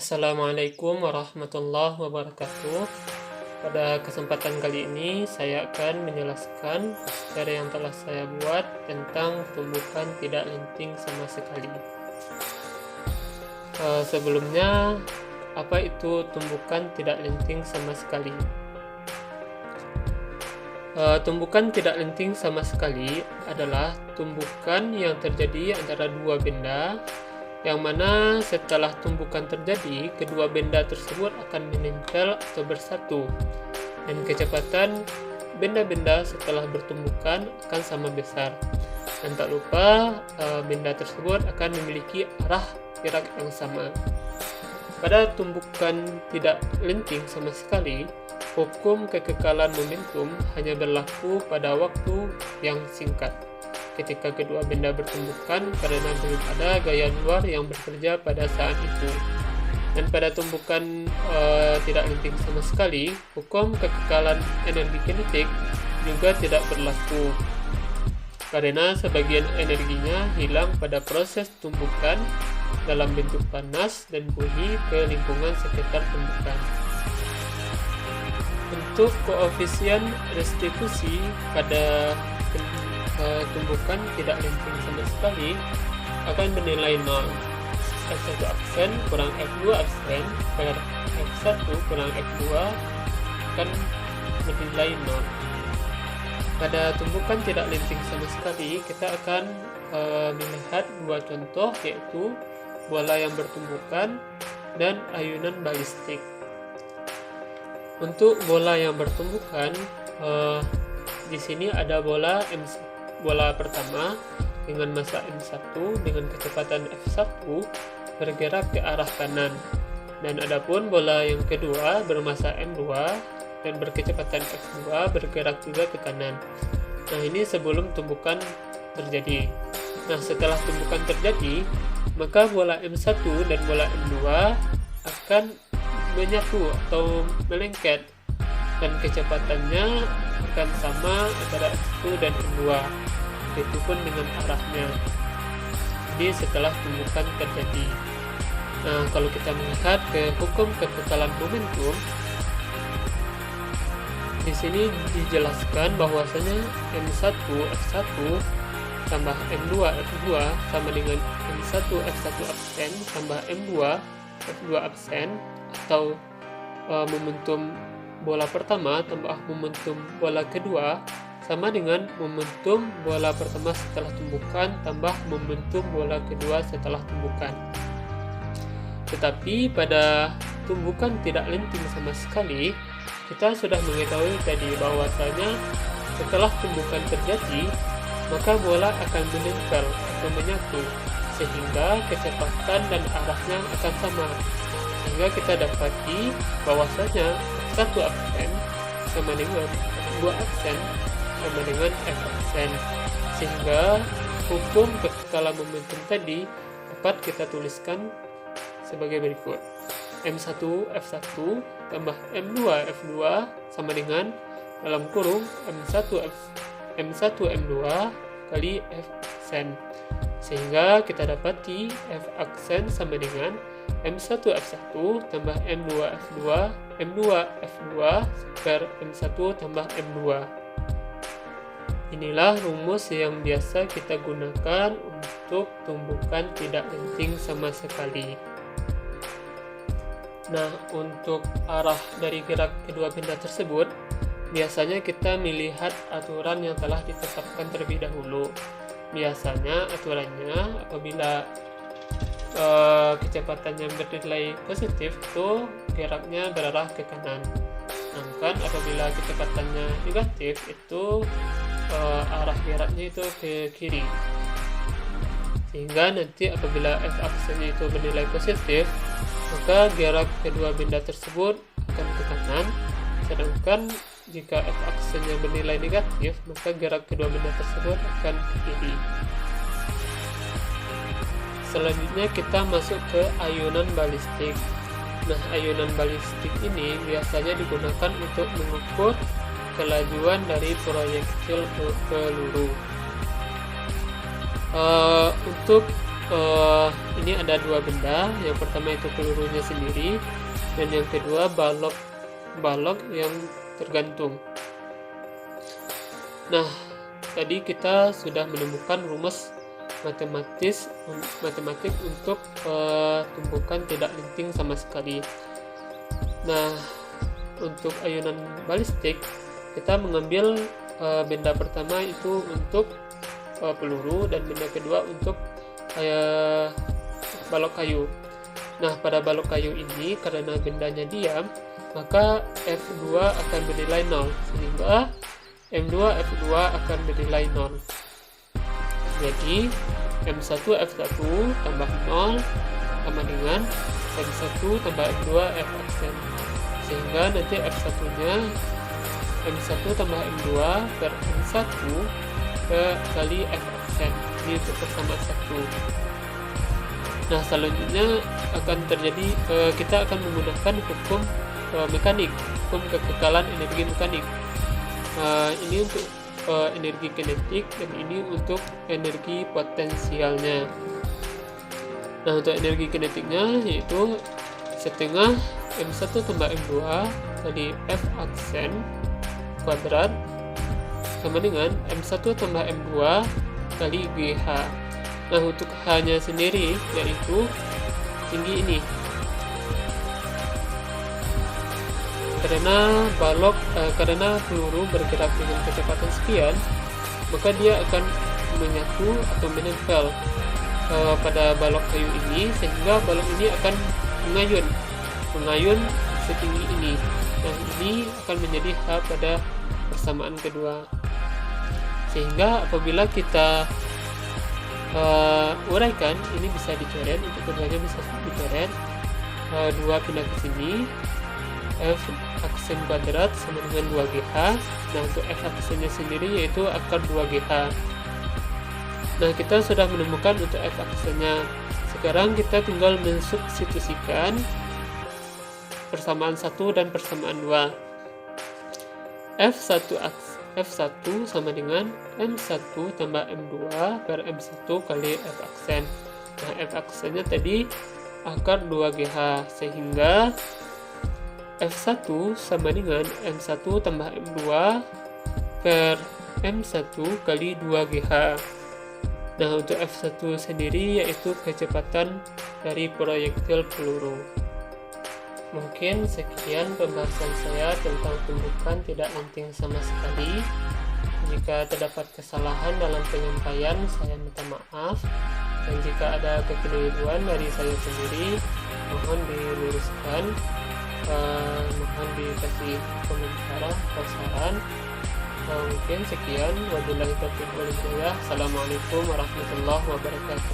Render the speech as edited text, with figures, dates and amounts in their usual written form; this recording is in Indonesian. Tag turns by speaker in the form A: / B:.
A: Assalamualaikum warahmatullahi wabarakatuh. Pada kesempatan kali ini saya akan menjelaskan materi yang telah saya buat tentang tumbukan tidak linting sama sekali. Sebelumnya, apa itu tumbukan tidak linting sama sekali? Tumbukan tidak linting sama sekali adalah tumbukan yang terjadi antara dua benda yang mana setelah tumbukan terjadi, kedua benda tersebut akan menempel atau bersatu, dan kecepatan benda-benda setelah bertumbukan akan sama besar. Dan tak lupa, benda tersebut akan memiliki arah gerak yang sama. Pada tumbukan tidak linting sama sekali, hukum kekekalan momentum hanya berlaku pada waktu yang singkat ketika kedua benda bertumbukan karena belum ada gaya luar yang bekerja pada saat itu. Dan pada tumbukan tidak linting sama sekali, hukum kekekalan energi kinetik juga tidak berlaku karena sebagian energinya hilang pada proses tumbukan dalam bentuk panas dan bunyi ke lingkungan sekitar tumbukan. Untuk koefisien restitusi pada tumbukan tidak linting sama sekali akan bernilai 0. F1 aksen kurang F2 aksen per F1 kurang F2 akan bernilai 0. Pada tumbukan tidak linting sama sekali, kita akan melihat dua contoh, yaitu bola yang bertumbukan dan ayunan balistik. Untuk bola yang bertumbukan, di sini ada bola pertama dengan massa M1 dengan kecepatan F1 bergerak ke arah kanan, dan adapun bola yang kedua bermassa M2 dan berkecepatan F2 bergerak juga ke kanan. Nah, ini sebelum tumbukan terjadi. Nah, setelah tumbukan terjadi, maka bola M1 dan bola M2 akan menyatu atau melengket, dan kecepatannya akan sama antara M1 dan M2, begitupun dengan arahnya. Jadi setelah tumbukan terjadi. Nah, kalau kita melihat ke hukum kekekalan momentum, di sini dijelaskan bahwasanya M1 F1 tambah M2 F2 sama dengan M1 F1 absen tambah M2 F2 absen, atau momentum bola pertama tambah momentum bola kedua sama dengan momentum bola pertama setelah tumbukan tambah momentum bola kedua setelah tumbukan. Tetapi pada tumbukan tidak linting sama sekali, kita sudah mengetahui tadi bahwasanya setelah tumbukan terjadi, maka bola akan menempel atau menyatu, sehingga kecepatan dan arahnya akan sama. Sehingga kita dapati bahwasanya F1 aksen sama dengan F2 aksen sama dengan F aksen, sehingga hukum kekekalan momentum tadi dapat kita tuliskan sebagai berikut: M1 F1 tambah M2 F2 sama dengan dalam kurung M1 M2 kali F aksen, sehingga kita dapati F aksen sama dengan M1 F1 tambah M2 F2 M2 F2 per M1 tambah M2. Inilah rumus yang biasa kita gunakan untuk tumbukan tidak linting sama sekali. Nah, untuk arah dari gerak kedua benda tersebut, biasanya kita melihat aturan yang telah ditetapkan terlebih dahulu. Biasanya aturannya apabila kecepatannya bernilai positif, itu geraknya berarah ke kanan. Sedangkan apabila kecepatannya negatif, itu arah geraknya itu ke kiri. Sehingga nanti apabila F aksennya itu bernilai positif, maka gerak kedua benda tersebut akan ke kanan. Sedangkan jika F aksennya bernilai negatif, maka gerak kedua benda tersebut akan ke kiri. Selanjutnya kita masuk ke ayunan balistik. Nah, ayunan balistik ini biasanya digunakan untuk mengukur kelajuan dari proyektil peluru. Untuk ini ada dua benda. Yang pertama itu pelurunya sendiri, dan yang kedua balok yang tergantung. Nah, tadi kita sudah menemukan rumus matematik untuk tumpukan tidak lenting sama sekali. Nah, untuk ayunan balistik kita mengambil benda pertama itu untuk peluru, dan benda kedua untuk balok kayu. Nah, pada balok kayu ini karena bendanya diam, maka F2 akan bernilai 0, sehingga M2 F2 akan bernilai 0. Jadi M1 F1 tambah 0 sama dengan M1 tambah M2 F aksen, sehingga nanti F1 nya M1 tambah M2 per M1 kali F aksen. Ini untuk persamaan 1. Nah, selanjutnya akan terjadi, kita akan menggunakan hukum mekanik, hukum kekekalan energi mekanik. Ini untuk energi kinetik, dan ini untuk energi potensialnya. Nah, untuk energi kinetiknya yaitu setengah M1 tambah M2 kali F aksen kuadrat sama dengan M1 tambah M2 kali GH. Nah, untuk H-nya sendiri yaitu tinggi ini. Karena peluru bergerak dengan kecepatan sekian, maka dia akan menyatu atau menempel pada balok kayu ini, sehingga balok ini akan mengayun setinggi ini. Nah, ini akan menjadi H pada persamaan kedua. Sehingga apabila kita uraikan, ini bisa dicoret, untuk keduanya bisa dicoret. 2 pindah ke sini, F aksen kuadrat sama dengan 2GH. Nah, untuk F aksennya sendiri yaitu akar 2GH. Nah, kita sudah menemukan untuk F aksennya. Sekarang kita tinggal mensubstitusikan persamaan 1 dan persamaan 2. F1 sama dengan M1 tambah M2 per M1 kali F aksen. Nah, F aksennya tadi akar 2GH, sehingga F1 sama dengan M1 tambah M2 per M1 kali 2GH. Nah, untuk F1 sendiri yaitu kecepatan dari proyektil peluru. Mungkin sekian pembahasan saya tentang tumbukan tidak lenting sama sekali. Jika terdapat kesalahan dalam penyampaian, saya minta maaf. Dan jika ada kekeliruan dari saya sendiri, mohon diluruskan. Mohon dikasih komentar atau saran. Mungkin sekian. Wabillahi taufiq wal hidayah. Assalamualaikum warahmatullahi wabarakatuh.